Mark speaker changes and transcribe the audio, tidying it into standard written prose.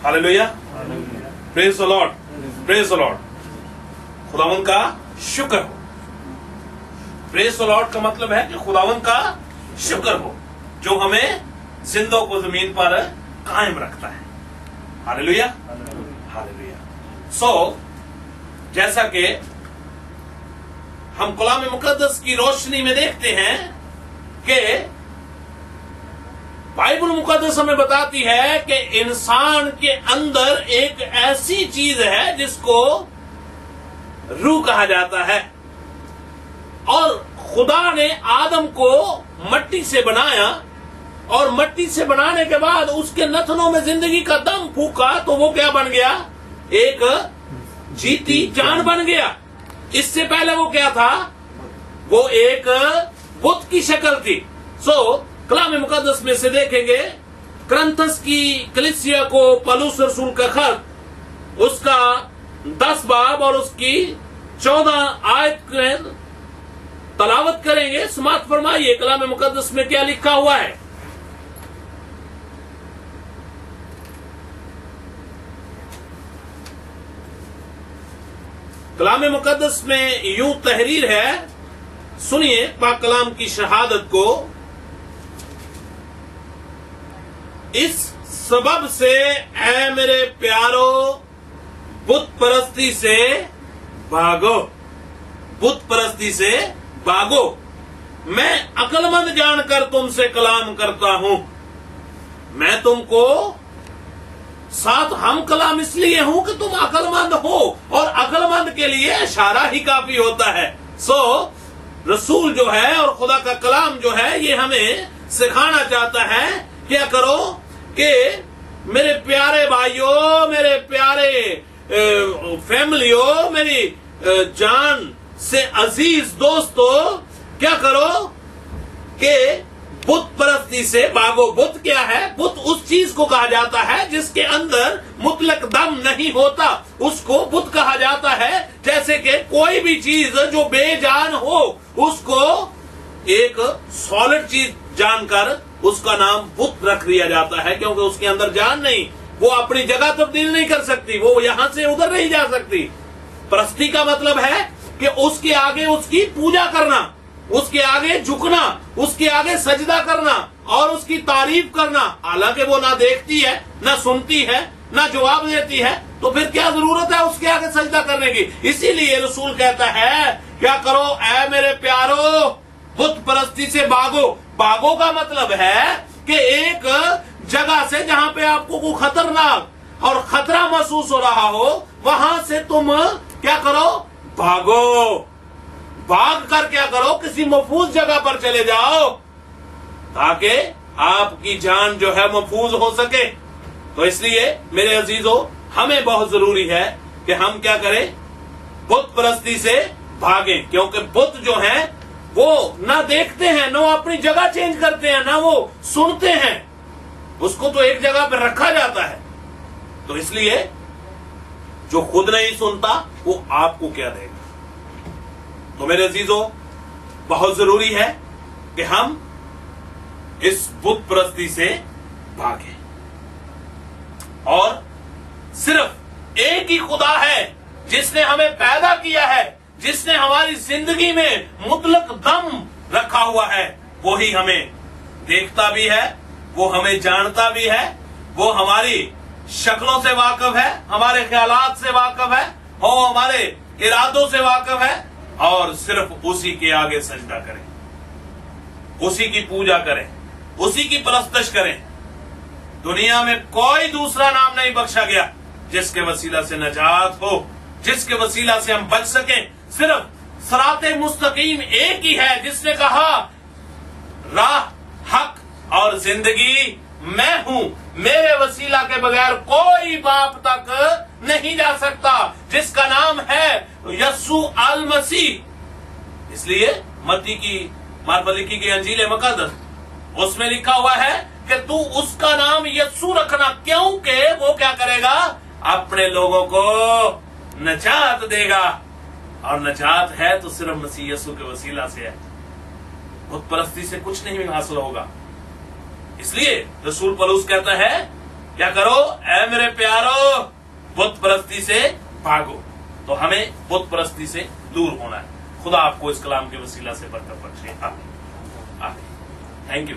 Speaker 1: Hallelujah, praise the Lord, praise the Lord. खुदावन का शुक्र हो। प्रेज द लॉर्ड का मतलब है कि खुदावन का शुक्र हो जो हमें जिंदों को जमीन पर कायम रखता है। Hallelujah, hallelujah. सो जैसा कि हम कलाम मुकद्दस की रोशनी में देखते हैं कि बाइबल मुकद्दस हमें बताती है कि इंसान के अंदर एक ऐसी चीज है जिसको रूह कहा जाता है, और खुदा ने आदम को मट्टी से बनाया, और मट्टी से बनाने के बाद उसके नथनों में जिंदगी का दम फूका तो वो क्या बन गया? एक जीती जान बन गया। इससे पहले वो क्या था? वो एक बुत की शक्ल थी। कलाम मुकद्दस में से देखेंगे, करंथस की कलीसिया को पौलुस रसूल का खत, उसका 10 बाब और उसकी 14 आयत तलावत करेंगे। समाप्त फरमाइए कलाम मुकद्दस में क्या लिखा हुआ है। कलाम मुकद्दस में यूं तहरीर है, सुनिए पाक कलाम की शहादत को। इस सबब से ऐ मेरे प्यारो बुत परस्ती से भागो, बुत परस्ती से भागो। मैं अक्लमंद जानकर तुमसे कलाम करता हूं। मैं तुमको साथ हम कलाम इसलिए हूं कि तुम अक्लमंद हो, और अक्लमंद के लिए इशारा ही काफी होता है। रसूल जो है और खुदा का कलाम जो है ये हमें सिखाना चाहता है क्या करो कि मेरे प्यारे भाइयों, मेरे प्यारे फैमिलियों, मेरी जान से अजीज दोस्तों, क्या करो कि बुत परस्ती से भागो। बुत क्या है? बुत उस चीज को कहा जाता है जिसके अंदर मुतलक दम नहीं होता, उसको बुत कहा जाता है। जैसे कि कोई भी चीज जो बेजान हो उसको एक सॉलिड चीज जानकर उसका नाम बुत रख दिया जाता है, क्योंकि उसके अंदर जान नहीं, वो अपनी जगह तब्दील नहीं कर सकती, वो यहां से उधर नहीं जा सकती। परस्ती का मतलब है कि उसके आगे उसकी पूजा करना, उसके आगे झुकना, उसके आगे सजदा करना और उसकी तारीफ करना। हालांकि वो ना देखती है, ना सुनती है, ना जवाब देती है, तो फिर क्या जरूरत है उसके आगे सजदा करने की। इसीलिए रसूल कहता है क्या करो ऐ मेरे प्यारो बुत परस्ती से भागो। भागो का मतलब है कि एक जगह से जहां पे आपको कोई खतरनाक और खतरा महसूस हो रहा हो, वहां से तुम क्या करो? भागो। भाग कर क्या करो? किसी महफूज जगह पर चले जाओ ताकि आपकी जान जो है महफूज हो सके। तो इसलिए मेरे अजीजों, हमें बहुत जरूरी है कि हम क्या करें? बुत परस्ती से भागें, क्योंकि बुत जो है वो ना देखते हैं, ना वो अपनी जगह चेंज करते हैं, ना वो सुनते हैं, उसको तो एक जगह पर रखा जाता है। तो इसलिए जो खुद नहीं सुनता वो आपको क्या देगा? तो मेरे अजीजों, बहुत जरूरी है कि हम इस बुत परस्ती से भागें, और सिर्फ एक ही खुदा है जिसने हमें पैदा किया है, जिसने हमारी जिंदगी में मुतलक दम रखा हुआ है। वो ही हमें देखता भी है, वो हमें जानता भी है, वो हमारी शक्लों से वाकिफ है, हमारे ख्यालात से वाकिफ है, वो हमारे इरादों से वाकिफ है, और सिर्फ उसी के आगे सजदा करें, उसी की पूजा करें, उसी की परस्तश करें। दुनिया में कोई दूसरा नाम नहीं बख्शा गया जिसके वसीला से नजात हो, जिसके वसीला से हम बच सकें। सिर्फ सराते मुस्तकीम एक ही है जिसने कहा राह, हक और जिंदगी मैं हूं, मेरे वसीला के बगैर कोई बाप तक नहीं जा सकता, जिसका नाम है यस्सु अल मसीह। इसलिए मत्ती की मार्फत लिखी गई अंजील मुकद्दस, उसमें लिखा हुआ है कि तू उसका नाम यस्सु रखना, क्योंकि वो क्या करेगा? अपने लोगों को नजात देगा, और नजात है तो सिर्फ मसीह यस्सु के वसीला से है। बुत परस्ती से कुछ नहीं हासिल होगा। इसलिए रसूल पौलुस कहता है क्या करो? ऐ मेरे प्यारो, बुत परस्ती से भागो। तो हमें बुत परस्ती से दूर होना है। खुदा आपको इस कलाम के वसीला से बरकत बख्शे। आमीन। Thank you.